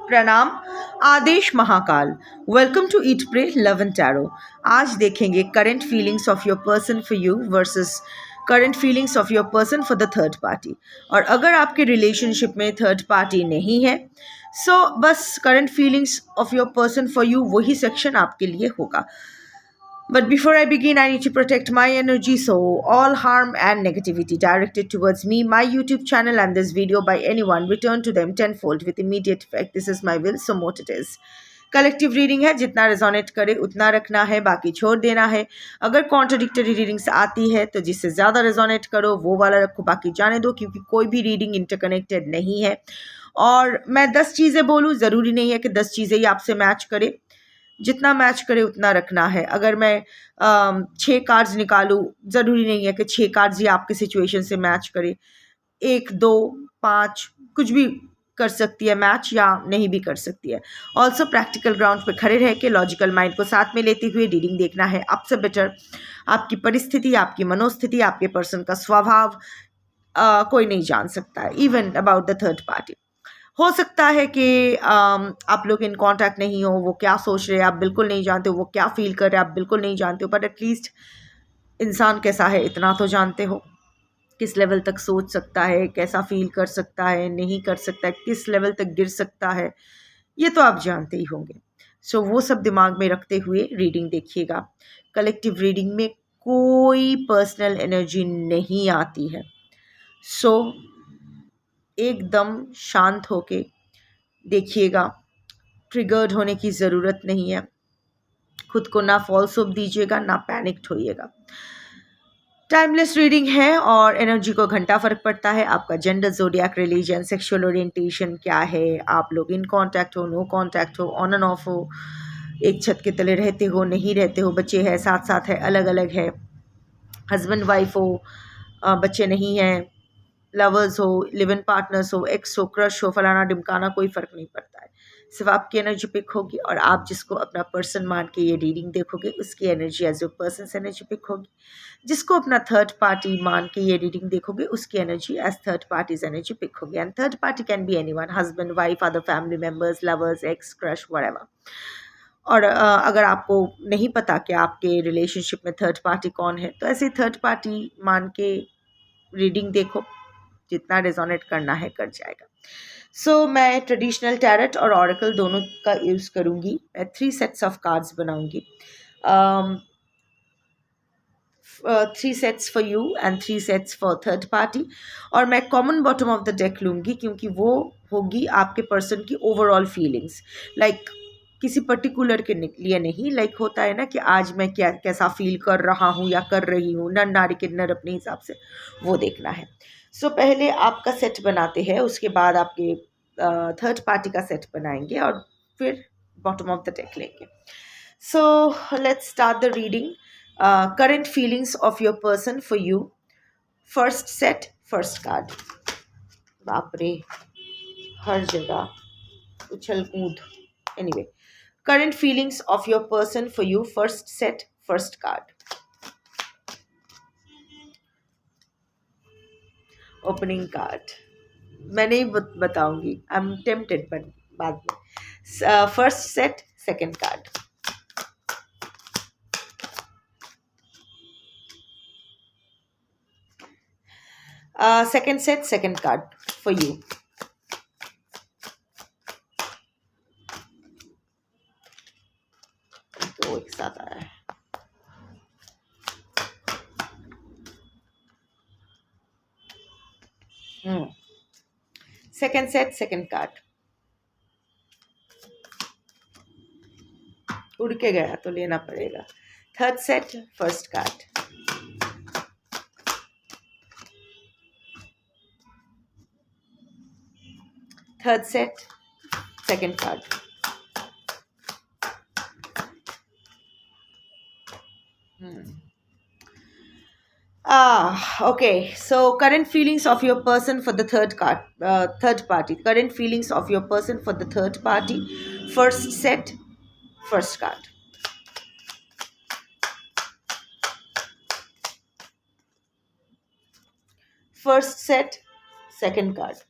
प्रणाम। आदेश Mahakal. Welcome to eat pray love and tarot. आज देखेंगे current feelings of your person for you versus current feelings of your person for the third party. और अगर आपके relationship में third party नहीं है सो बस current feelings of your person for you वही सेक्शन आपके लिए होगा। But before I begin, I need to protect my energy, so all harm and negativity directed towards me, my YouTube channel, and this video by anyone return to them tenfold with immediate effect. This is my will, so mote it is. Collective reading है, जितना resonate करे उतना रखना है, बाकी छोड़ देना है। अगर कॉन्ट्रडिक्टरी रीडिंग्स आती है तो जिससे ज़्यादा रेजोनेट करो वो वाला रखो, बाकी जाने दो, क्योंकि कोई भी रीडिंग इंटरकनेक्टेड नहीं है। और मैं 10 चीज़ें बोलूँ, ज़रूरी नहीं है कि 10 चीज़ें ही आपसे मैच करे, जितना मैच करे उतना रखना है। अगर मैं 6 कार्ड्स निकालूं, ज़रूरी नहीं है कि 6 कार्ड्स ही आपके सिचुएशन से मैच करे। 1, 2, 5 कुछ भी कर सकती है मैच, या नहीं भी कर सकती है। ऑल्सो प्रैक्टिकल ग्राउंड पे खड़े रह के लॉजिकल माइंड को साथ में लेते हुए रीडिंग देखना है। आपसे बेटर आपकी परिस्थिति, आपकी मनोस्थिति, आपके पर्सन का स्वभाव कोई नहीं जान सकता है, even about the third party. हो सकता है कि आप लोग इन कांटेक्ट नहीं हो, वो क्या सोच रहे हैं आप बिल्कुल नहीं जानते हो, वो क्या फील कर रहे हैं आप बिल्कुल नहीं जानते हो, बट एटलीस्ट इंसान कैसा है इतना तो जानते हो। किस लेवल तक सोच सकता है, कैसा फील कर सकता है, नहीं कर सकता है, किस लेवल तक गिर सकता है, ये तो आप जानते ही होंगे। सो वो सब दिमाग में रखते हुए रीडिंग देखिएगा। कलेक्टिव रीडिंग में कोई पर्सनल एनर्जी नहीं आती है। सो एकदम शांत होके देखिएगा। ट्रिगर्ड होने की ज़रूरत नहीं है। खुद को ना फॉल्स होप दीजिएगा, ना पैनिक्ड होइएगा। टाइमलेस रीडिंग है और एनर्जी को घंटा फर्क पड़ता है। आपका gender, zodiac, religion, sexual orientation क्या है, आप लोग इन कांटेक्ट हो, नो कांटेक्ट हो, ऑन एंड ऑफ हो, एक छत के तले रहते हो, नहीं रहते हो, बच्चे हैं साथ साथ है, अलग अलग है, हस्बैंड वाइफ हो, बच्चे नहीं हैं, लवर्स हो, लिव इन पार्टनर्स हो, एक्स हो, क्रश हो, फलाना ढिमकाना, कोई फ़र्क नहीं पड़ता है। सिर्फ आपकी एनर्जी पिक होगी और आप जिसको अपना पर्सन मान के ये रीडिंग देखोगे उसकी energy as your person energy pick होगी। जिसको अपना थर्ड पार्टी मान के ये रीडिंग देखोगे उसकी energy as third party's energy pick होगी। And third party can be anyone, husband, wife, other family members, lovers, ex, crush, whatever. और अगर आपको नहीं पता कि आपके रिलेशनशिप में थर्ड पार्टी कौन है तो ऐसे थर्ड पार्टी मान के रीडिंग देखो, जितना रेजोनेट करना है कर जाएगा। सो मैं ट्रेडिशनल टैरेट और ऑरेकल दोनों का यूज़ करूँगी। मैं 3 सेट्स ऑफ कार्ड्स बनाऊँगी, 3 sets for you and 3 sets for third party. और मैं common bottom of the deck लूँगी क्योंकि वो होगी आपके पर्सन की ओवरऑल फीलिंग्स, लाइक किसी पर्टिकुलर के लिए नहीं। लाइक होता है ना कि आज मैं क्या कैसा फील कर रहा हूँ या कर रही हूँ, नर नारी किन्नर अपने हिसाब से, वो देखना है। सो पहले आपका सेट बनाते हैं, उसके बाद आपके थर्ड पार्टी का सेट बनाएंगे और फिर बॉटम ऑफ द डेक लेंगे। So let's start the reading. Current feelings of your person for you. First set, first card. बाप रे, हर जगह उछल कूद। Anyway, current feelings of your person for you, first set, first card. Opening card मैं नहीं बताऊंगी, I am tempted, but बाद में। First set, second card. Second set, second card for you. तो एक साथ आया है। Second set, second card. उड़ के गया तो लेना पड़ेगा। Third set, first card. Third set, second card. Okay. So current feelings of your person for the third card, third party. Current feelings of your person for the third party. First set, first card. First set, second card.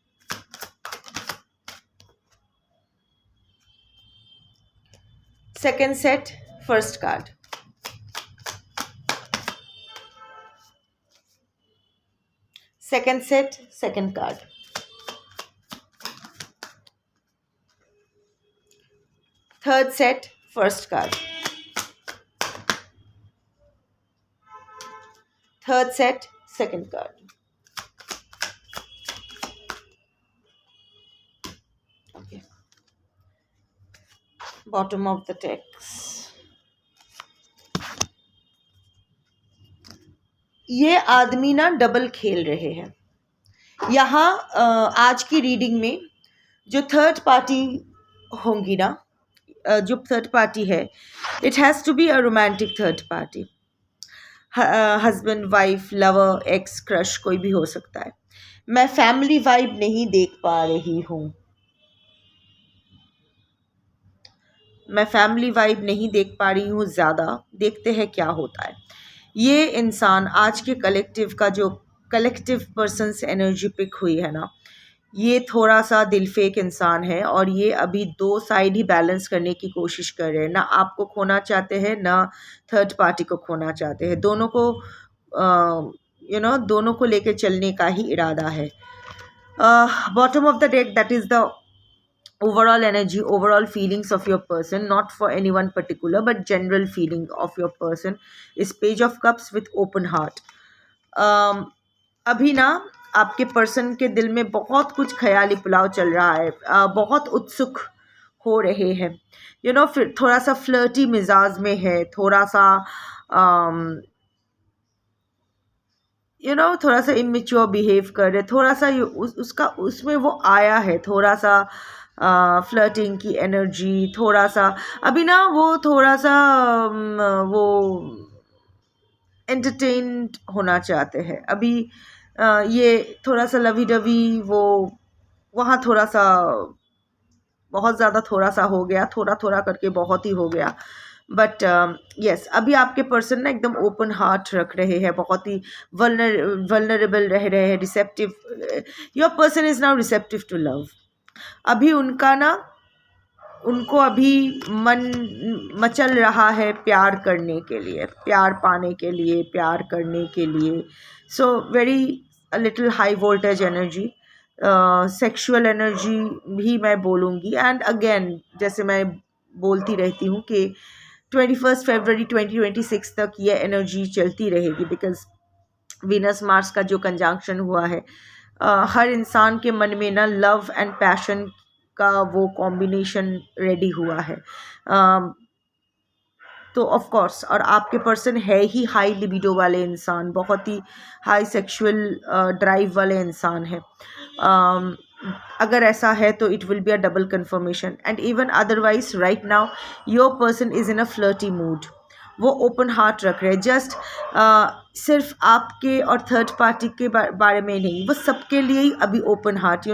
Second set, first card. Second set, second card. Third set, first card. Third set, second card. Okay. Bottom of the text. ये आदमी ना double खेल रहे हैं यहाँ आज की reading में। जो थर्ड पार्टी होंगी ना, जो थर्ड पार्टी है, it has to be a romantic third party. Husband, wife, lover, ex, crush, कोई भी हो सकता है। मैं फैमिली वाइब नहीं देख पा रही हूँ। मैं फैमिली वाइब नहीं देख पा रही हूँ ज़्यादा। देखते हैं क्या होता है। ये इंसान आज के कलेक्टिव का जो कलेक्टिव पर्सन्स एनर्जी पिक हुई है ना, ये थोड़ा सा दिल फेक इंसान है और ये अभी दो साइड ही बैलेंस करने की कोशिश कर रहे हैं। ना आपको खोना चाहते हैं, ना थर्ड पार्टी को खोना चाहते हैं। दोनों को दोनों को लेके चलने का ही इरादा है। Bottom of the deck, that is the overall energy, overall feelings of your person, not for anyone particular but general feeling of your person, is page of cups with open heart. अभी ना आपके person के दिल में बहुत कुछ ख्याली पुलाव चल रहा है। बहुत उत्सुक हो रहे हैं, फिर थोड़ा सा फ्लर्टी मिजाज में है, थोड़ा सा थोड़ा सा इमेच्योर बिहेव कर रहे, थोड़ा सा उसका उसमें वो आया है, थोड़ा सा फ्लर्टिंग की एनर्जी, थोड़ा सा अभी ना वो थोड़ा सा वो एंटरटेन्ड होना चाहते हैं अभी। ये थोड़ा सा लवी डवी, वो वहाँ थोड़ा सा बहुत ज़्यादा थोड़ा सा हो गया, थोड़ा थोड़ा करके बहुत ही हो गया। बट यस, अभी आपके पर्सन ना एकदम ओपन हार्ट रख रहे हैं, बहुत ही वल्नरेबल रह रहे हैं, receptive. Your person is now receptive to love. अभी उनको अभी मन मचल रहा है प्यार करने के लिए, प्यार पाने के लिए, प्यार करने के लिए। So very little high voltage energy, sexual energy भी मैं बोलूँगी। एंड अगेन, जैसे मैं बोलती रहती हूँ कि 21 फरवरी 2026 तक ये एनर्जी चलती रहेगी, बिकॉज वीनस मार्स का जो कंजंक्शन हुआ है, हर इंसान के मन में ना लव एंड पैशन का वो कॉम्बिनेशन रेडी हुआ है। तो ऑफ कोर्स, और आपके पर्सन है ही हाई लिबिडो वाले इंसान, बहुत ही हाई सेक्सुअल ड्राइव वाले इंसान है। अगर ऐसा है तो it will be a double confirmation. And even otherwise right now your person is in a flirty mood. वो ओपन हार्ट रख रहे हैं, जस्ट सिर्फ आपके और थर्ड पार्टी के बारे में नहीं, वो सबके लिए ही अभी ओपन हार्ट।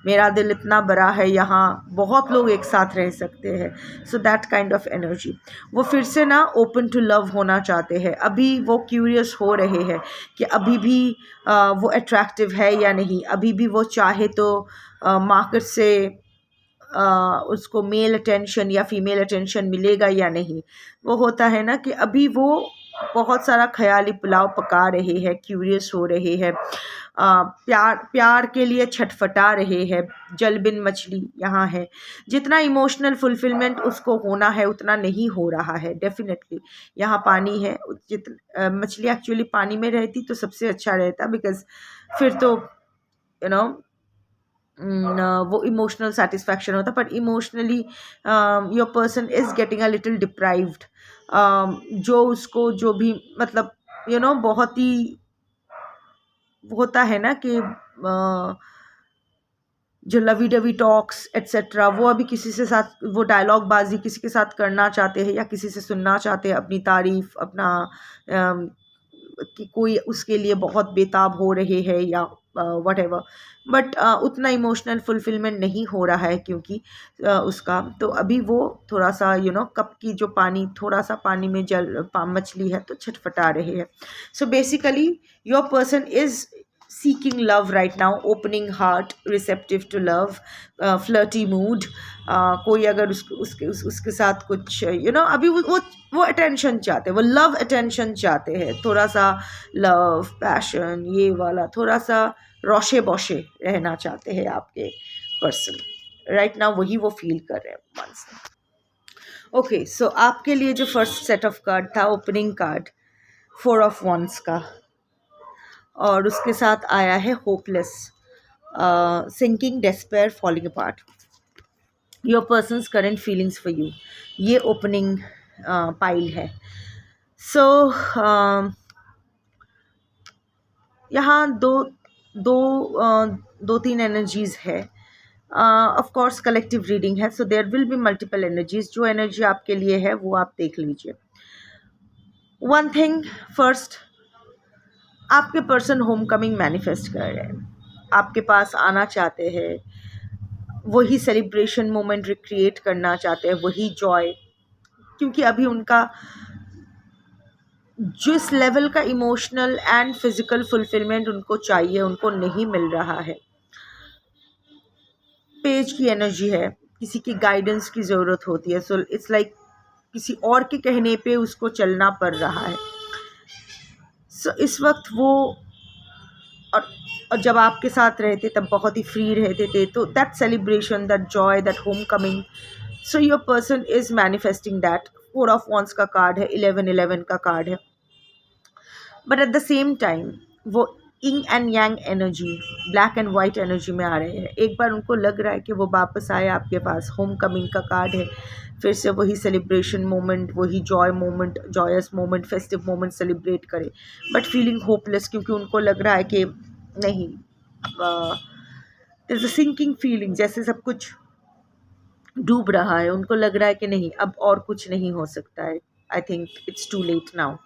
मेरा दिल इतना बड़ा है, यहाँ बहुत लोग एक साथ रह सकते हैं। So that kind of energy. वो फिर से ना ओपन टू लव होना चाहते हैं। अभी वो क्यूरियस हो रहे हैं कि अभी भी वो अट्रैक्टिव है या नहीं, अभी भी वो चाहे तो मार्केट से उसको मेल अटेंशन या फीमेल अटेंशन मिलेगा या नहीं। वो होता है ना कि अभी वो बहुत सारा ख्याली पुलाव पका रहे हैं, क्यूरियस हो रहे हैं, प्यार के लिए छटफटा रहे हैं। जल बिन मछली यहाँ है। जितना इमोशनल फुलफिलमेंट उसको होना है उतना नहीं हो रहा है। डेफिनेटली यहाँ पानी है, मछली एक्चुअली पानी में रहती तो सबसे अच्छा रहता, बिकॉज फिर तो वो इमोशनल सेटिस्फैक्शन होता। But emotionally your person is getting a little deprived. जो उसको जो भी मतलब बहुत ही होता है ना कि जो लवी डवी टॉक्स एट्सेट्रा, वो अभी किसी से साथ वो डायलॉग बाजी किसी के साथ करना चाहते हैं या किसी से सुनना चाहते हैं अपनी तारीफ, अपना कि कोई उसके लिए बहुत बेताब हो रहे हैं या वट एवर। बट उतना इमोशनल फुलफिलमेंट नहीं हो रहा है क्योंकि उसका तो अभी वो थोड़ा सा कप की जो पानी, थोड़ा सा पानी में मछली है तो छटफटा रहे हैं। So basically your person is seeking love right now, opening heart, receptive to love, flirty mood. कोई अगर उसके साथ कुछ अभी वो अटेंशन चाहते हैं, वो लव अटेंशन चाहते हैं, थोड़ा सा लव पैशन ये वाला, थोड़ा सा रोशे बौशे रहना चाहते हैं आपके पर्सन राइट नाउ, वही वो फील कर रहे हैं मन से। ओके, सो आपके लिए जो फर्स्ट सेट ऑफ कार्ड था, ओपनिंग कार्ड 4 ऑफ वंस का, और उसके साथ आया है hopeless, sinking, despair, falling apart, your persons current feelings for you, ये ओपनिंग पाइल है। सो यहाँ दो तीन एनर्जीज है। ऑफ कोर्स कलेक्टिव रीडिंग है, so there will be multiple energies. जो एनर्जी आपके लिए है वो आप देख लीजिए। वन थिंग फर्स्ट, आपके पर्सन होम कमिंग मैनिफेस्ट कर रहे हैं, आपके पास आना चाहते हैं, वही सेलिब्रेशन मोमेंट रिक्रिएट करना चाहते हैं, वही जॉय, क्योंकि अभी उनका जिस लेवल का इमोशनल एंड फिजिकल फुलफिलमेंट उनको चाहिए उनको नहीं मिल रहा है। पेज की एनर्जी है, किसी की गाइडेंस की ज़रूरत होती है, सो इट्स लाइक किसी और के कहने पे उसको चलना पड़ रहा है। सो इस वक्त वो और जब आपके साथ रहते तब बहुत ही फ्री रहते थे, तो that celebration, that joy, that homecoming, so your person is manifesting that. 4 of wands का कार्ड है, 11 का कार्ड है, but at the same time वो yin and yang energy, black and white energy में आ रहे हैं। एक बार उनको लग रहा है कि वो वापस आए आपके पास, होम कमिंग का कार्ड है, फिर से वही सेलिब्रेशन मोमेंट, वही joy moment, joyous moment, festive moment celebrate करे, बट फीलिंग होपलेस, क्योंकि उनको लग रहा है कि नहीं, there is a sinking feeling, जैसे सब कुछ डूब रहा है। उनको लग रहा है कि नहीं, अब और कुछ नहीं हो सकता है, I think it's too late now.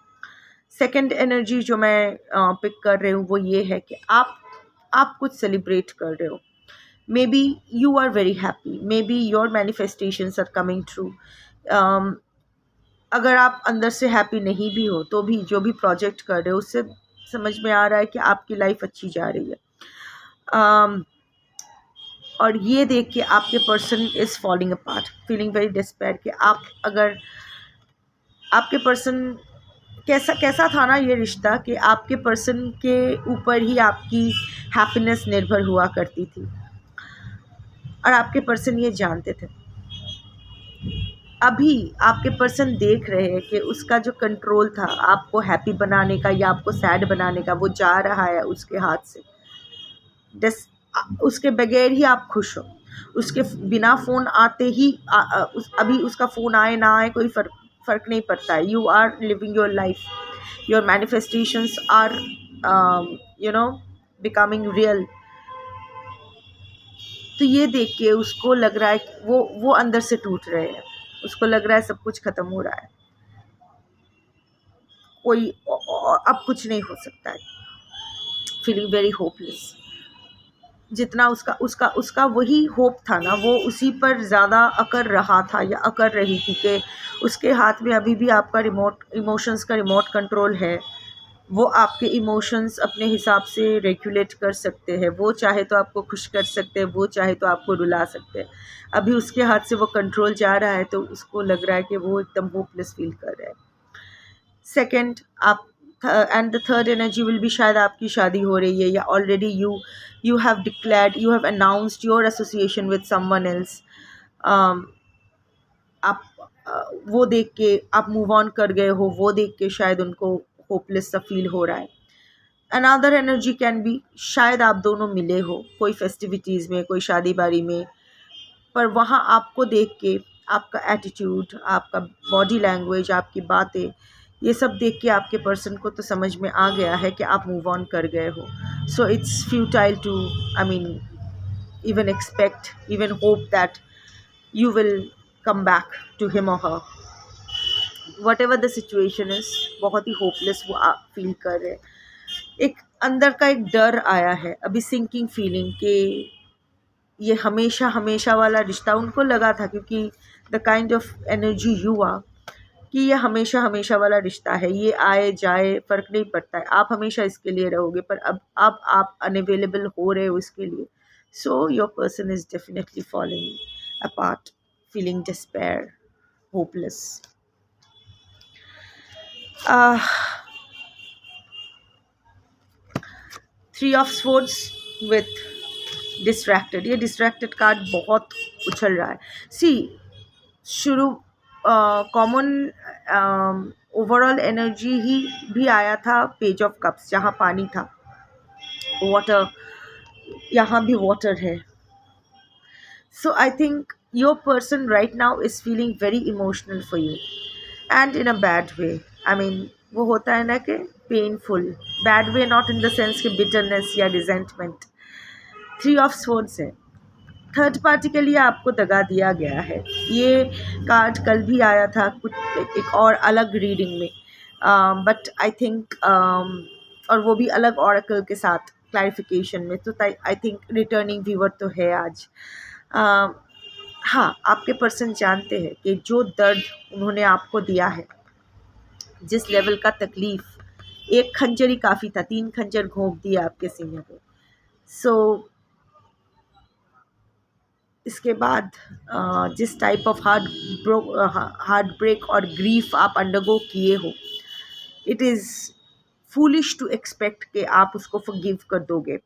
Second energy जो मैं पिक कर रही हूँ वो ये है कि आप कुछ सेलिब्रेट कर रहे हो, maybe you are very happy, maybe your manifestations are coming true. अगर आप अंदर से हैप्पी नहीं भी हो तो भी जो भी प्रोजेक्ट कर रहे हो उससे समझ में आ रहा है कि आपकी लाइफ अच्छी जा रही है। और ये देख के आपके person is falling apart, feeling very despair कि आप अगर आपके पर्सन कैसा था ना ये रिश्ता, कि आपके पर्सन के ऊपर ही आपकी हैप्पीनेस निर्भर हुआ करती थी, और आपके पर्सन ये जानते थे। अभी आपके पर्सन देख रहे हैं कि उसका जो कंट्रोल था आपको हैप्पी बनाने का या आपको सैड बनाने का, वो जा रहा है उसके हाथ से। उसके बगैर ही आप खुश हो, उसके बिना फ़ोन आते ही अभी उसका फ़ोन आए ना आए कोई फ़र्क नहीं पड़ता है। You are living your life, your manifestations are becoming real. तो ये देख के उसको लग रहा है कि वो अंदर से टूट रहे हैं, उसको लग रहा है सब कुछ ख़त्म हो रहा है, कोई अब कुछ नहीं हो सकता है, फीलिंग वेरी होपलेस। जितना उसका वही होप था ना, वो उसी पर ज़्यादा अकर रहा था या अकर रही थी कि उसके हाथ में अभी भी आपका इमोशंस का रिमोट कंट्रोल है। वो आपके इमोशंस अपने हिसाब से रेगुलेट कर सकते हैं, वो चाहे तो आपको खुश कर सकते हैं, वो चाहे तो आपको रुला सकते हैं। अभी उसके हाथ से वो कंट्रोल जा रहा है, तो उसको लग रहा है कि वो एकदम होपलेस फील कर रहा है। सेकेंड, आप and the third energy will भी, शायद आपकी शादी हो रही है या already you have declared, you have announced your association with someone else. आप वो देख के आप मूव ऑन कर गए हो, वो देख के शायद उनको होपलेस सा फील हो रहा है। अनदर एनर्जी कैन बी, शायद आप दोनों मिले हो कोई फेस्टिविटीज़ में, कोई शादी बारी में, पर वहाँ आपको देख के आपका एटीट्यूड, आपका बॉडी लैंग्वेज, आपकी बातें, ये सब देख के आपके पर्सन को तो समझ में आ गया है कि आप मूव ऑन कर गए हो। So it's futile to, I mean even expect, even hope that you will come back to him or her. Whatever the situation is, बहुत ही होपलेस वो आप फील कर रहे हैं। एक अंदर का एक डर आया है अभी, सिंकिंग फीलिंग कि ये हमेशा वाला रिश्ता उनको लगा था, क्योंकि the kind of energy you are, कि ये हमेशा हमेशा वाला रिश्ता है, ये आए जाए फ़र्क नहीं पड़ता है, आप हमेशा इसके लिए रहोगे, पर अब आप अनअवेलेबल हो रहे हो इसके लिए। सो your person is definitely falling apart, feeling despair, hopeless. Three of swords with distracted, ये डिस्ट्रैक्टेड कार्ड बहुत उछल रहा है। सी शुरू कॉमन ओवरऑल एनर्जी ही भी आया था पेज ऑफ कप्स, जहाँ पानी था, वाटर, यहाँ भी वाटर है। So I think your person right now is feeling very emotional for you and in a bad way. I mean वो होता है ना कि painful, bad way not in the sense कि बिटरनेस या रिजेंटमेंट। थ्री ऑफ स्वॉर्ड्स है, third party के लिए आपको दगा दिया गया है। ये कार्ड कल भी आया था कुछ एक और अलग रीडिंग में, बट आई थिंक और वो भी अलग ऑरेकल के साथ क्लैरिफिकेशन में, तो आई थिंक रिटर्निंग व्यूअर तो है आज। हाँ, आपके पर्सन जानते हैं कि जो दर्द उन्होंने आपको दिया है, जिस लेवल का तकलीफ़, एक खंजर ही काफ़ी था, 3 खंजर घोंप दिया आपके सीने पे। सो इसके बाद जिस टाइप ऑफ हार्ट ब्रेक और ग्रीफ आप अंडरगो किए हो, it is foolish to expect कि आप उसको फॉरगिव कर दोगे,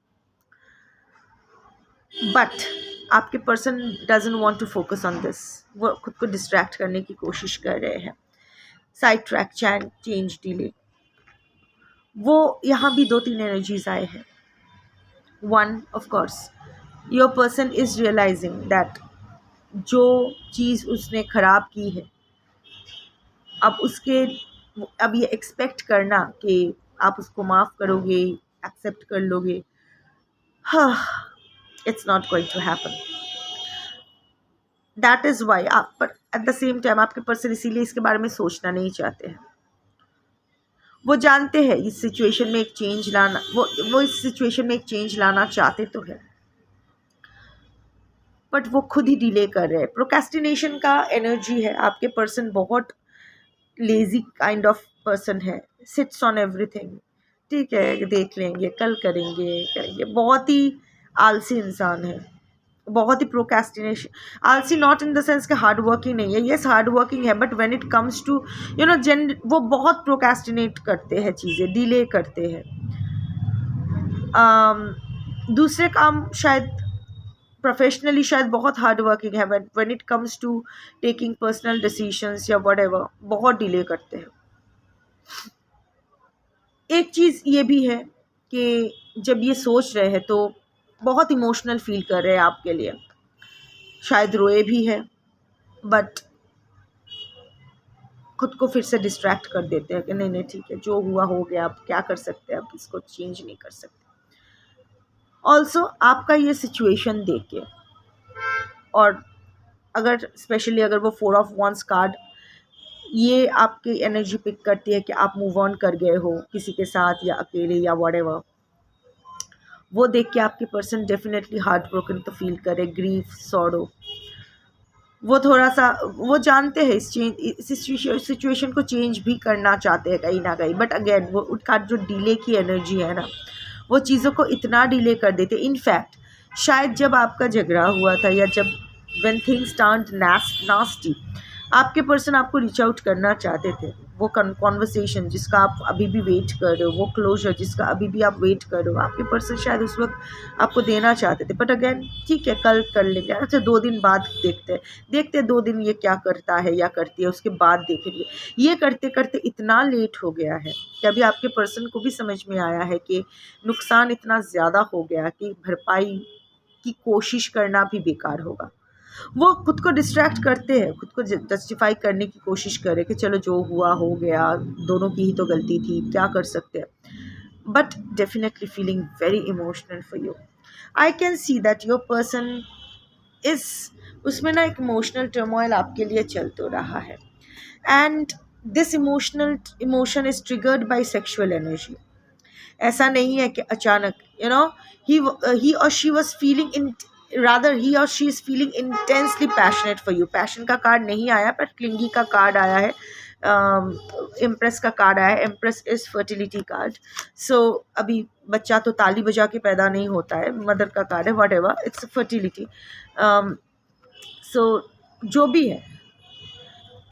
बट आपके person doesn't want to focus on this. वो खुद को डिस्ट्रैक्ट करने की कोशिश कर रहे हैं, साइड ट्रैक, चेंज, डिले। वो यहाँ भी 2-3 एनर्जीज आए हैं। One, of course your person is realising that जो चीज़ उसने ख़राब की है, अब ये एक्सपेक्ट करना कि आप उसको माफ़ करोगे, एक्सेप्ट कर लोगे, हाँ, it's not going to happen. That is why आप, पर एट द सेम टाइम आपके पर्सन इसीलिए इसके बारे में सोचना नहीं चाहते हैं। वो जानते हैं इस सिचुएशन में एक चेंज लाना, वो इस सिचुएशन में एक चेंज लाना चाहते तो है, बट वो खुद ही डिले कर रहे हैं। प्रोक्रेस्टिनेशन का एनर्जी है, आपके पर्सन बहुत लेजी काइंड ऑफ पर्सन है, सिट्स ऑन एवरीथिंग, ठीक है देख लेंगे, कल करेंगे, बहुत ही आलसी इंसान है, बहुत ही प्रोक्रेस्टिनेशन, आलसी नॉट इन द सेंस कि हार्ड वर्किंग नहीं है, येस हार्ड वर्किंग है, but when it comes to वो बहुत प्रोक्रेस्टिनेट करते हैं, चीज़ें डिले करते हैं। दूसरे काम शायद प्रोफेशनली शायद बहुत हार्ड वर्किंग है, but when it comes to taking personal decisions या व्हाटएवर बहुत डिले करते हैं। एक चीज़ ये भी है कि जब ये सोच रहे हैं तो बहुत इमोशनल फील कर रहे हैं आपके लिए, शायद रोए भी है, बट खुद को फिर से डिस्ट्रैक्ट कर देते हैं कि नहीं ठीक है, जो हुआ हो गया, अब क्या कर सकते हैं, अब इसको चेंज नहीं कर सकते। ऑल्सो आपका ये सिचुएशन देख के, और अगर स्पेशली अगर वो 4 ऑफ वॉन्ड्स कार्ड ये आपकी एनर्जी पिक करती है कि आप मूव ऑन कर गए हो किसी के साथ या अकेले या व्हाटएवर, वो देख के आपके पर्सन डेफिनेटली हार्ट ब्रोकन तो फील करे, ग्रीफ, सॉरो। वो थोड़ा सा वो जानते हैं इस सिचुएशन को चेंज भी करना चाहते हैं कहीं ना कहीं, बट अगेन वो उसका जो डिले की एनर्जी है ना, वो चीज़ों को इतना डिले कर देते। इनफैक्ट शायद जब आपका झगड़ा हुआ था या जब व्हेन थिंग्स टर्न्ड नास्टी, आपके पर्सन आपको रीच आउट करना चाहते थे, वो कॉन्वर्सेशन जिसका आप अभी भी वेट कर रहे हो, वो क्लोजर जिसका अभी भी आप वेट कर रहे हो, आपके पर्सन शायद उस वक्त आपको देना चाहते थे, बट अगेन ठीक है कल कर लेंगे, अच्छा 2 दिन बाद देखते 2 दिन ये क्या करता है या करती है, उसके बाद देखेंगे। ये करते करते इतना लेट हो गया है कि अभी आपके पर्सन को भी समझ में आया है कि नुकसान इतना ज़्यादा हो गया कि भरपाई की कोशिश करना भी बेकार होगा। वो खुद को डिस्ट्रैक्ट करते हैं, खुद को जस्टिफाई करने की कोशिश करें कि चलो जो हुआ हो गया, दोनों की ही तो गलती थी, क्या कर सकते हैं, but definitely feeling very emotional for you. I can see that your person is, उसमें ना एक इमोशनल टर्मोइल आपके लिए चल तो रहा है, and this emotion is triggered by sexual energy. ऐसा नहीं है कि अचानक he or she was feeling in, rather he or she is feeling intensely passionate for you। Passion का कार्ड नहीं आया, पर क्लिंगी का कार्ड आया है, इम्प्रेस का कार्ड आया है. Empress is fertility card. So अभी बच्चा तो ताली बजा के पैदा नहीं होता है, मदर का कार्ड है, whatever, it's fertility. So जो भी है,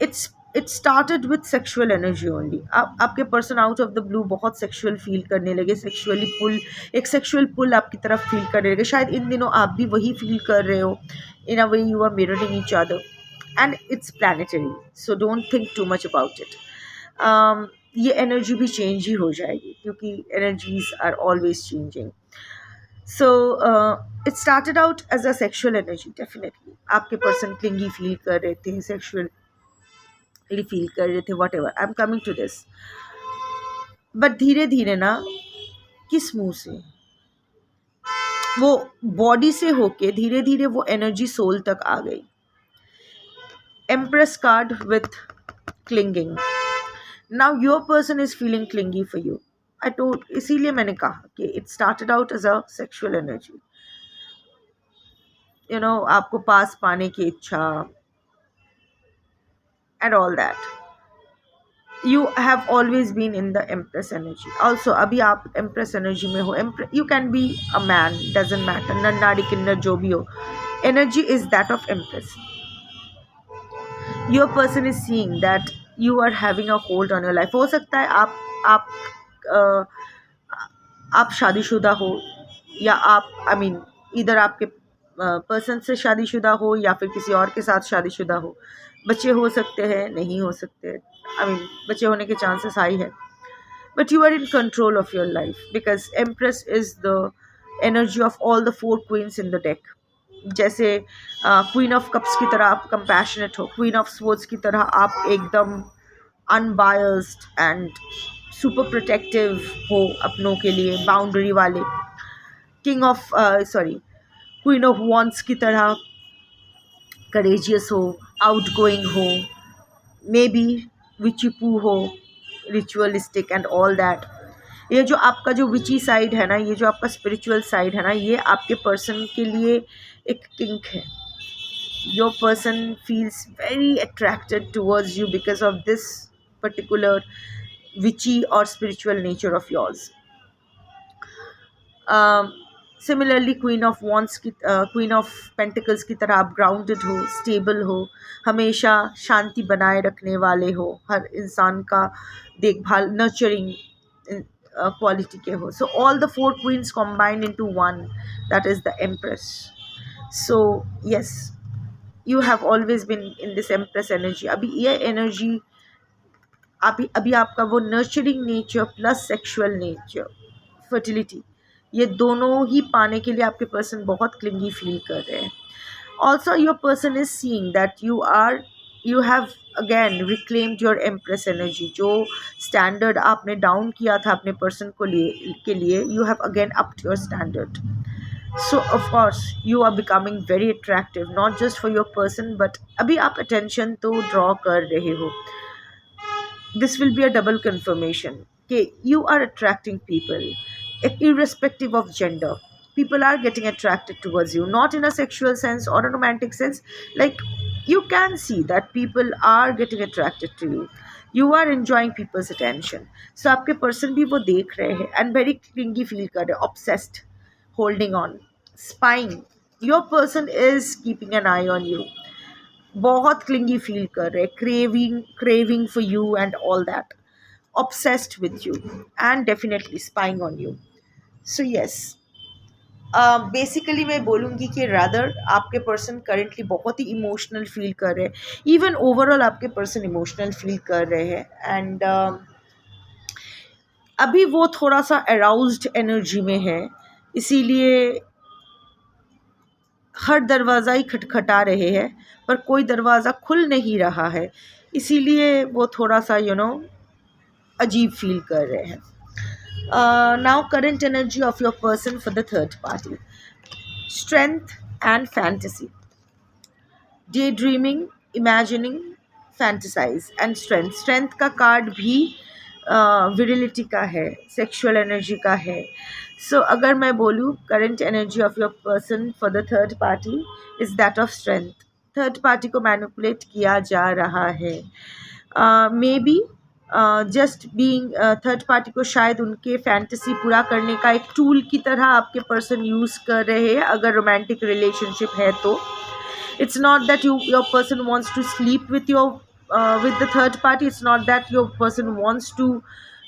it started with sexual energy only. आपके person out of the blue बहुत सेक्शुअल फील करने लगे, सेक्शुअली पुल, एक सेक्शुअल पुल आपकी तरफ फील करने लगे. शायद इन दिनों आप भी वही फील कर रहे हो. In a way you are mirroring each other and it's planetary, so don't think too much about it. ये एनर्जी भी चेंज ही हो जाएगी क्योंकि energies are always changing. So it started out as a sexual energy. Definitely आपके person clingy feel कर रहे थे, सेक्शुअल फील कर रहे थे, whatever. I am coming to this. But धीरे धीरे ना, किस मुंह से, वो बॉडी से होके धीरे धीरे वो एनर्जी सोल तक आ गई. Empress card with clinging. Now your person is feeling clingy for you. I told, इसीलिए मैंने कहा कि it started out as a sexual energy. You know, आपको पास पाने की इच्छा and all that. You have always been in the Empress energy. Also, अभी आप Empress energy में हो. You can be a man, doesn't matter. नर नारी किन्नर जो भी हो, energy is that of Empress. Your person is seeing that you are having a hold on your life. हो सकता है आप शादीशुदा हो, या आप इधर आपके पर्सन से शादीशुदा हो या फिर किसी और के साथ शादीशुदा हो. बच्चे हो सकते हैं, नहीं हो सकते. बच्चे होने के चांसेस हाई है. But you are in control of your life because empress is the energy of all the 4 queens in the deck. जैसे क्वीन ऑफ कप्स की तरह आप कंपैशनेट हो, क्वीन ऑफ स्वॉर्ड्स की तरह आप एकदम अनबायस्ड एंड सुपर प्रोटेक्टिव हो अपनों के लिए, बाउंड्री वाले. क्वीन ऑफ वॉन्ड्स की तरह करेजियस हो, आउटगोइंग हो, मे बी विची पू हो, रिचुअलिस्टिक एंड ऑल दैट. ये जो आपका जो विची साइड है ना, ये जो आपका स्पिरिचुअल साइड है ना, ये आपके पर्सन के लिए एक किंक है. Your person feels very attracted towards you because of this particular witchy और spiritual nature of yours. Similarly queen of wands की, क्वीन ऑफ पेंटिकल्स की तरह आप ग्राउंडेड हो, स्टेबल हो, हमेशा शांति बनाए रखने वाले हो, हर इंसान का देखभाल, नर्चरिंग क्वालिटी के हो. So all the 4 queens combined into one, that is the empress. So yes, you have always been in this empress energy. अभी ये एनर्जी अभी आपका वो nurturing nature plus sexual nature, fertility, ये दोनों ही पाने के लिए आपके पर्सन बहुत क्लिंगी फील कर रहे हैं. Also your person is seeing that you have again reclaimed your empress energy. जो स्टैंडर्ड आपने डाउन किया था अपने पर्सन को के लिए, you have again upped your standard. So of course you are becoming very attractive, not just for your person, but अभी आप अटेंशन तो ड्रॉ कर रहे हो. This will be a double confirmation कि you are attracting people irrespective of gender. People are getting attracted towards you, not in a sexual sense or a romantic sense. Like, you can see that people are getting attracted to you. You are enjoying people's attention. So आपके person भी वो देख रहे हैं and very clingy feel कर रहे हैं, obsessed, holding on, spying. Your person is keeping an eye on you. बहुत क्लिंगी फील कर रहे, craving for you and all that, obsessed with you and definitely spying on you. So yes, basically मैं बोलूँगी कि rather आपके person currently बहुत ही emotional feel कर रहे हैं. इवन ओवरऑल आपके पर्सन इमोशनल फील कर रहे हैं. एंड अभी वो थोड़ा सा अराउज्ड एनर्जी में है, इसीलिए हर दरवाज़ा ही खटखटा रहे हैं पर कोई दरवाज़ा खुल नहीं रहा है, इसीलिए वो थोड़ा सा अजीब फील कर रहे हैं. Now current energy of your person for the third party. Strength and fantasy, day dreaming, imagining, fantasise and strength. Strength का कार्ड भी विरिलिटी का है, सेक्सुअल एनर्जी का है. सो अगर मैं बोलूँ current energy of your person for the third party is that of strength. Third party को मैनिपुलेट किया जा रहा है, may be just being third party को शायद उनके फैंटेसी पूरा करने का एक टूल की तरह आपके पर्सन यूज़ कर रहे हैं, अगर रोमांटिक रिलेशनशिप है तो. It's not that your person wants to sleep with with the third party. It's not that your person wants to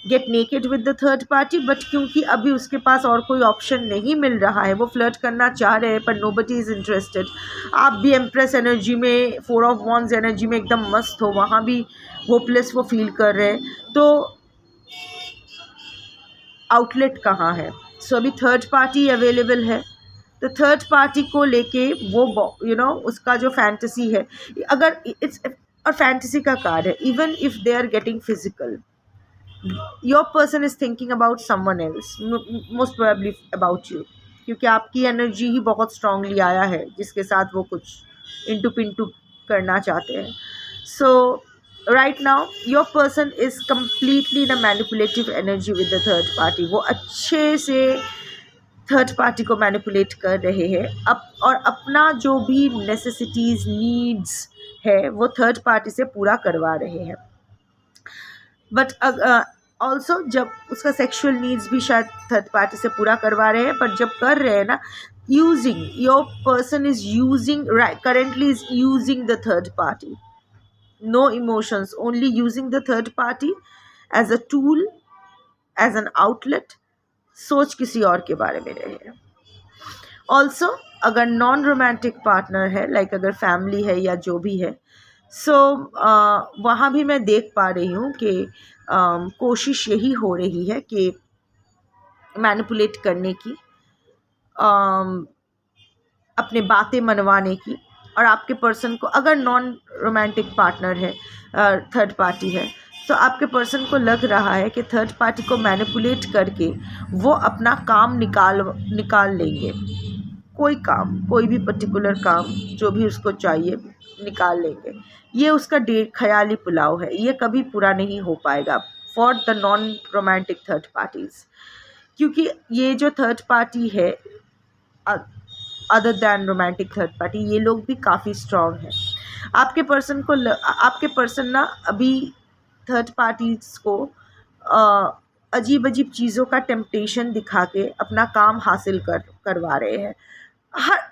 get naked with the third party, but क्योंकि अभी उसके पास और कोई ऑप्शन नहीं मिल रहा है, वो फ्लर्ट करना चाह रहे हैं पर nobody is interested. आप भी एम्प्रेस एनर्जी में, 4 of Wands एनर्जी में एकदम मस्त हो, वहाँ भी होपलेस वो फील कर रहे हैं, तो आउटलेट कहाँ है? सो अभी थर्ड पार्टी अवेलेबल है, तो थर्ड पार्टी को लेके वो उसका जो फैंटेसी है, अगर इट्स और फैंटेसी का कार्ड है, even if they are getting physical, your person is thinking about someone else, most probably about you, क्योंकि आपकी एनर्जी ही बहुत स्ट्रांगली आया है जिसके साथ वो कुछ इंटू पिंटू करना चाहते हैं. सो right now your person is completely in a manipulative energy with the third party. वो अच्छे से थर्ड पार्टी को मैनिपुलेट कर रहे हैं और अपना जो भी नेसेसिटीज़ नीड्स है वो थर्ड पार्टी से पूरा करवा रहे हैं. बट ऑल्सो जब उसका सेक्सुअल नीड्स भी शायद थर्ड पार्टी से पूरा करवा रहे हैं, पर जब कर रहे हैं ना, using, your person is using, currently is using the third party. No emotions, only using the third party as a tool, as an outlet. सोच किसी और के बारे में रहे हैं. ऑल्सो अगर नॉन रोमांटिक पार्टनर है, लाइक अगर फैमिली है या जो भी है, सो वहाँ भी मैं देख पा रही हूँ कि कोशिश यही हो रही है कि मैनिपुलेट करने की, अपने बातें मनवाने की. और आपके पर्सन को, अगर नॉन रोमांटिक पार्टनर है, थर्ड पार्टी है, तो आपके पर्सन को लग रहा है कि थर्ड पार्टी को मैनिपुलेट करके वो अपना काम निकाल लेंगे. कोई काम, कोई भी पर्टिकुलर काम जो भी उसको चाहिए निकाल लेंगे. ये उसका ख्याली पुलाव है, ये कभी पूरा नहीं हो पाएगा for the non romantic third parties, क्योंकि ये जो थर्ड पार्टी है other than romantic third party, ये लोग भी काफ़ी स्ट्रॉन्ग हैं. आपके पर्सन ना अभी थर्ड पार्टीज़ को अजीब अजीब चीज़ों का टेम्पटेशन दिखा के अपना काम हासिल करवा रहे हैं.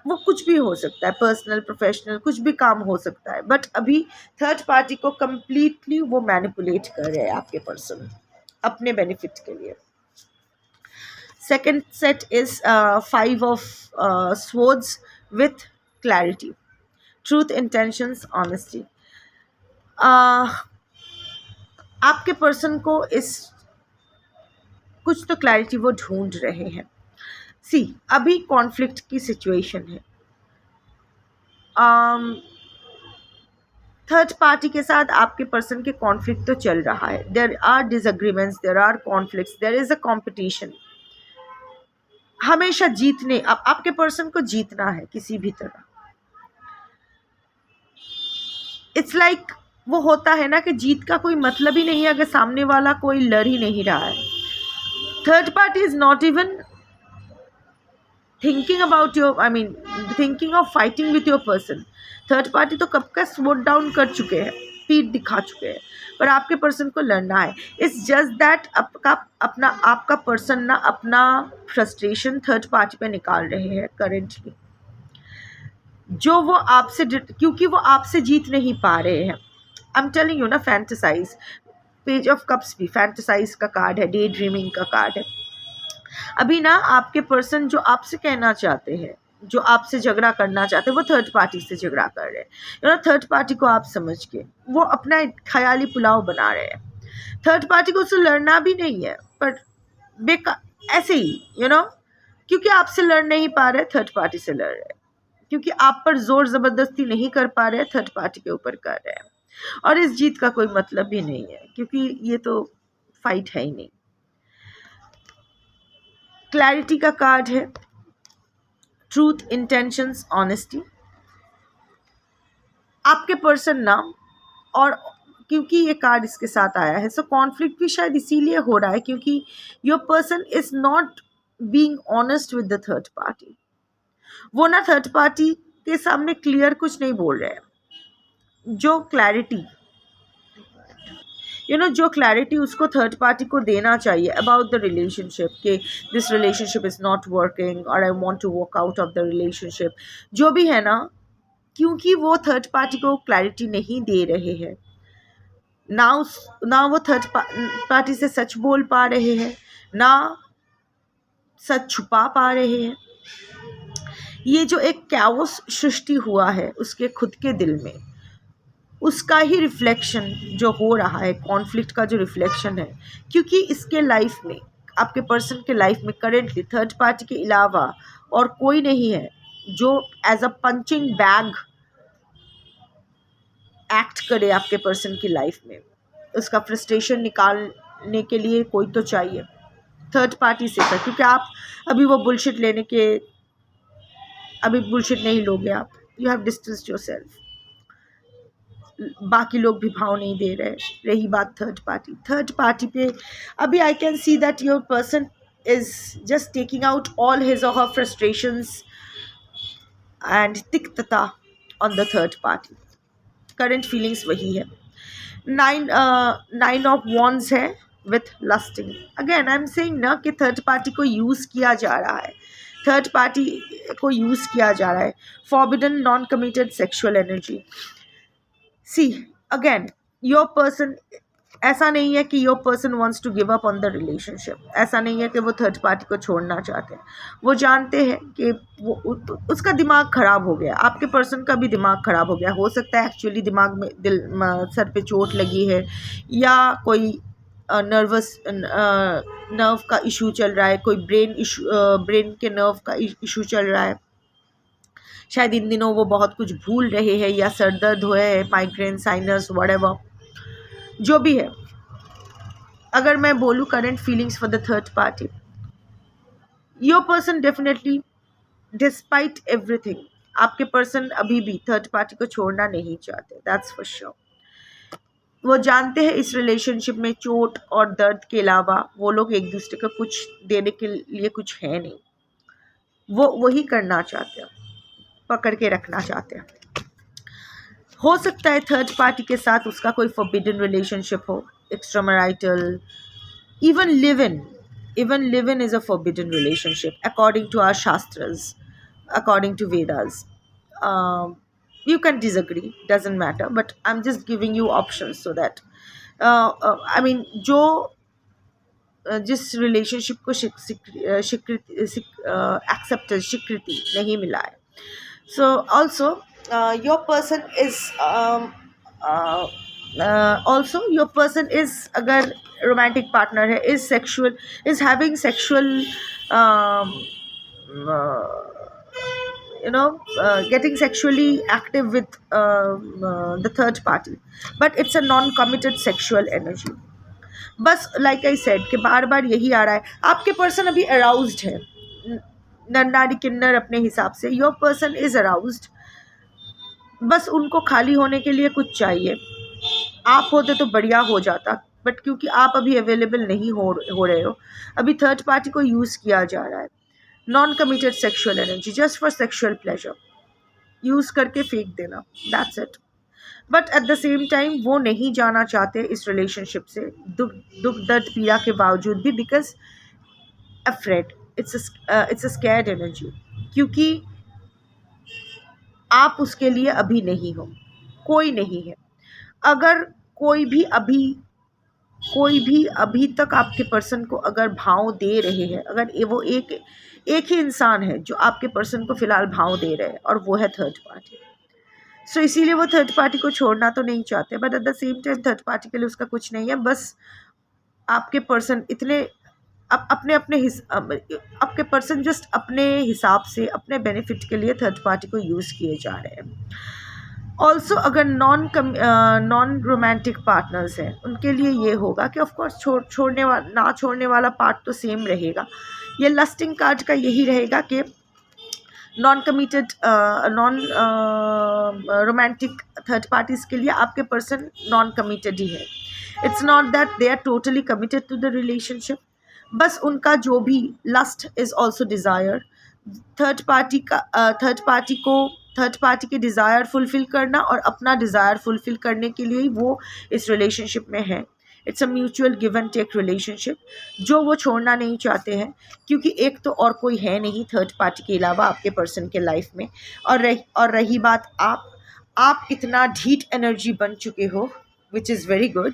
वो कुछ भी हो सकता है, पर्सनल प्रोफेशनल कुछ भी काम हो सकता है, बट अभी थर्ड पार्टी को कम्प्लीटली वो मैनिपुलेट कर रहे हैं आपके पर्सन अपने बेनिफिट के लिए. Second set is 5 of Swords with clarity, truth, intentions, honesty. आपके पर्सन को इस कुछ तो क्लैरिटी वो ढूंढ रहे हैं. सी, अभी कॉन्फ्लिक्ट की सिचुएशन है. थर्ड पार्टी के साथ आपके पर्सन के कॉन्फ्लिक्ट तो चल रहा है. There are disagreements, there are conflicts, there is a competition. हमेशा जीतने, आपके पर्सन को जीतना है किसी भी तरह. इट्स लाइक वो होता है ना कि जीत का कोई मतलब ही नहीं है अगर सामने वाला कोई लड़ ही नहीं रहा है. Third party is not even thinking about thinking of fighting with your person. Third party तो कब का स्वोट डाउन कर चुके हैं, पीठ दिखा चुके हैं, पर आपके पर्सन को लड़ना है. इट्स जस्ट दैट आपका पर्सन ना अपना फ्रस्ट्रेशन थर्ड पार्टी पे निकाल रहे हैं करेंटली, जो वो आपसे, क्योंकि वो आपसे जीत नहीं पा रहे हैं. आई एम टेलिंग यू ना, फैंटेसाइज, पेज ऑफ कप्स भी फैंटेसाइज का कार्ड है, डे ड्रीमिंग का कार्ड है. अभी ना आपके पर्सन जो आपसे कहना चाहते हैं, जो आपसे झगड़ा करना चाहते हैं, वो थर्ड पार्टी से झगड़ा कर रहे हैं. थर्ड पार्टी को आप समझ के वो अपना ख्याली पुलाव बना रहे हैं. थर्ड पार्टी को उससे लड़ना भी नहीं है, पर बेकार ऐसे ही क्योंकि आपसे लड़ नहीं पा रहे, थर्ड पार्टी से लड़ रहे हैं. क्योंकि आप पर जोर ज़बरदस्ती नहीं कर पा रहे, थर्ड पार्टी के ऊपर कर रहे हैं. और इस जीत का कोई मतलब भी नहीं है, क्योंकि ये तो फाइट है ही नहीं. क्लैरिटी का कार्ड है, ट्रूथ, इंटेंशंस, ऑनेस्टी. आपके पर्सन ना, और क्योंकि ये कार्ड इसके साथ आया है, सो कॉन्फ्लिक्ट भी शायद इसीलिए हो रहा है क्योंकि your person is not being honest with the third party. वो ना थर्ड पार्टी के सामने क्लियर कुछ नहीं बोल रहे हैं. जो क्लैरिटी जो क्लैरिटी उसको थर्ड पार्टी को देना चाहिए अबाउट द रिलेशनशिप, कि this relationship is not working और I want to work out of the relationship, जो भी है ना, क्योंकि वो थर्ड पार्टी को क्लैरिटी नहीं दे रहे हैं ना वो थर्ड पार्टी से सच बोल पा रहे हैं, ना सच छुपा पा रहे हैं। ये जो एक कैओस सृष्टि हुआ है उसके खुद के दिल में, उसका ही रिफ्लेक्शन जो हो रहा है, कॉन्फ्लिक्ट का जो रिफ्लेक्शन है, क्योंकि इसके लाइफ में, आपके पर्सन के लाइफ में करेंटली थर्ड पार्टी के अलावा और कोई नहीं है जो as a punching bag act करे आपके पर्सन की लाइफ में। उसका फ्रस्ट्रेशन निकालने के लिए कोई तो चाहिए थर्ड पार्टी से, क्योंकि आप अभी वो बुलशिट लेने के, अभी बुलशिट नहीं लोगे आप, यू हैव डिस्टेंस्ड योरसेल्फ, बाकी लोग भी भाव नहीं दे रहे। रही बात थर्ड पार्टी पे, अभी I can see that your person is just taking out all his और हर फ्रस्ट्रेशंस एंड तिक्तता on the third party. Current feelings वही है। नाइन ऑफ वॉन्ड्स है with lusting. Again I am saying ना कि third party को use किया जा रहा है, थर्ड पार्टी को यूज़ किया जा रहा है। Forbidden non committed sexual energy. See again, your person, ऐसा नहीं है कि your person wants to give up on the relationship, ऐसा नहीं है कि वो थर्ड पार्टी को छोड़ना चाहते हैं। वो जानते हैं कि वो उसका दिमाग ख़राब हो गया, आपके पर्सन का भी दिमाग ख़राब हो गया। हो सकता है एक्चुअली दिमाग में सर पे चोट लगी है, या कोई नर्व का इशू चल रहा है, कोई ब्रेन के नर्व का इशू चल रहा है। शायद इन दिनों वो बहुत कुछ भूल रहे हैं, या सर दर्द हुए है, माइग्रेन, साइनस, व्हाटएवर, जो भी है। अगर मैं बोलूँ current feelings for the third party, your person definitely despite everything, आपके पर्सन अभी भी थर्ड पार्टी को छोड़ना नहीं चाहते, दैट्स फॉर श्योर। वो जानते हैं इस रिलेशनशिप में चोट और दर्द के अलावा वो लोग एक दूसरे को कुछ देने के लिए कुछ है नहीं। वो वही करना चाहते हैं, पकड़ के रखना चाहते हैं। हो सकता है थर्ड पार्टी के साथ उसका कोई फॉरबिडन रिलेशनशिप हो, extramarital, even live in is a forbidden relationship according to our शास्त्ras, according to Vedas. You can disagree, doesn't matter, but I'm just giving you options so that I mean जो जिस relationship को स्वीकृति नहीं मिला है। So also your person is also your person is, अगर romantic partner है, is having sexual getting sexually active with the third party, but it's a non-committed sexual energy. बस like I said कि बार बार यही आ रहा है, आपके पर्सन अभी aroused है, नन्नारी किन्नर अपने हिसाब से। योर पर्सन इज अराउज्ड, बस उनको खाली होने के लिए कुछ चाहिए। आप होते तो बढ़िया हो जाता, बट क्योंकि आप अभी अवेलेबल नहीं हो रहे हो, अभी थर्ड पार्टी को यूज़ किया जा रहा है। Non committed sexual energy, just for sexual pleasure, use करके फेंक देना, that's it. But at the same time वो नहीं जाना चाहते इस रिलेशनशिप से, दुख दर्द पीड़ा के बावजूद भी, because afraid, it's a scared energy, क्योंकि आप उसके लिए अभी नहीं हो, कोई नहीं है। अगर कोई भी अभी तक आपके पर्सन को अगर भाव दे रहे हैं, अगर वो एक ही इंसान है जो आपके पर्सन को फ़िलहाल भाव दे रहे हैं, और वो है थर्ड पार्टी। सो इसीलिए वो थर्ड पार्टी को छोड़ना तो नहीं चाहते, but at the same time third party के लिए उसका कुछ नहीं है। बस आपके पर्सन इतने आपके पर्सन जस्ट अपने हिसाब से, अपने बेनिफिट के लिए थर्ड पार्टी को यूज़ किए जा रहे हैं। ऑल्सो अगर नॉन रोमांटिक पार्टनर्स हैं, उनके लिए ये होगा कि ऑफकोर्स ना छोड़ने वाला पार्ट तो सेम रहेगा। ये लस्टिंग कार्ड का यही रहेगा कि non committed, non romantic third parties के लिए आपके पर्सन नॉन कमिटेड ही है। It's not that they are totally committed to the relationship, बस उनका जो भी lust is also desire, third party के डिज़ायर फुलफ़िल करना और अपना डिज़ायर फुलफ़िल करने के लिए ही वो इस रिलेशनशिप में है। It's a mutual give and take relationship जो वो छोड़ना नहीं चाहते हैं, क्योंकि एक तो और कोई है नहीं थर्ड पार्टी के अलावा आपके पर्सन के लाइफ में। और रही बात आप इतना ढीठ एनर्जी बन चुके हो, विच इज़ वेरी गुड,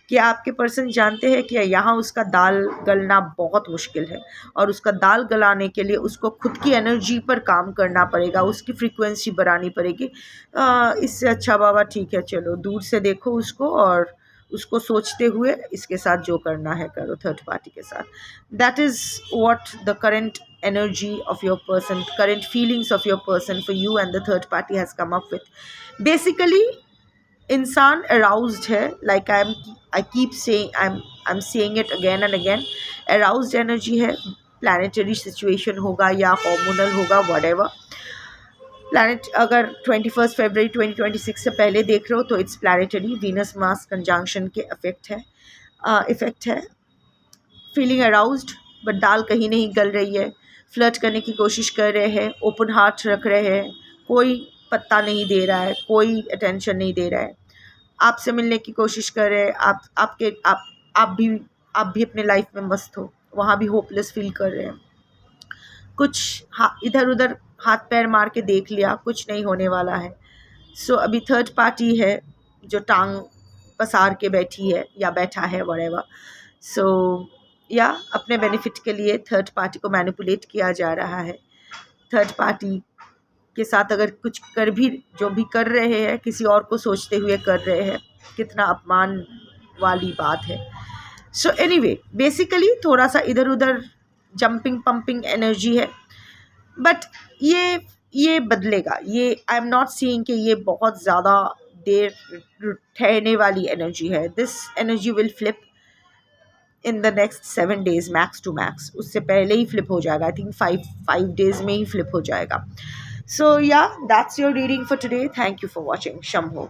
कि आपके पर्सन जानते हैं कि यहाँ उसका दाल गलना बहुत मुश्किल है, और उसका दाल गलाने के लिए उसको खुद की एनर्जी पर काम करना पड़ेगा, उसकी फ्रीक्वेंसी बढ़ानी पड़ेगी। इससे अच्छा बाबा ठीक है, चलो दूर से देखो उसको, और उसको सोचते हुए इसके साथ जो करना है करो थर्ड पार्टी के साथ। That is what the current energy of your person, current feelings of your person for you and the third party has come up with. Basically इंसान aroused है, like I keep saying, I'm saying it again and again, aroused energy है, planetary situation होगा या hormonal होगा, whatever। planet अगर 21 फरवरी 2026 से पहले देख रहे हो तो it's planetary, Venus Mars conjunction के इफेक्ट है। फीलिंग अराउज्ड बट दाल कहीं नहीं गल रही है, फ्लर्ट करने की कोशिश कर रहे हैं, ओपन हार्ट रख रहे हैं, कोई पत्ता नहीं दे रहा है, कोई अटेंशन नहीं दे रहा है, आपसे मिलने की कोशिश कर रहे हैं, आप भी अपने लाइफ में मस्त हो, वहाँ भी होपलेस फील कर रहे हैं, कुछ इधर उधर हाथ पैर मार के देख लिया, कुछ नहीं होने वाला है। सो अभी थर्ड पार्टी है जो टांग पसार के बैठी है या बैठा है, व्हाटएवर। सो या अपने बेनिफिट के लिए थर्ड पार्टी को मैनिपुलेट किया जा रहा है। थर्ड पार्टी के साथ अगर कुछ जो भी कर रहे हैं, किसी और को सोचते हुए कर रहे हैं, कितना अपमान वाली बात है। सो एनीवे, बेसिकली थोड़ा सा इधर उधर जंपिंग पंपिंग एनर्जी है, बट ये बदलेगा। ये आई एम नॉट सीइंग कि ये बहुत ज़्यादा देर ठहरने वाली एनर्जी है। This energy will flip in the next 7 days max to max, उससे पहले ही फ्लिप हो जाएगा। आई थिंक 5 days में ही फ्लिप हो जाएगा। सो या that's your reading for today. Thank you for watching. Shambho.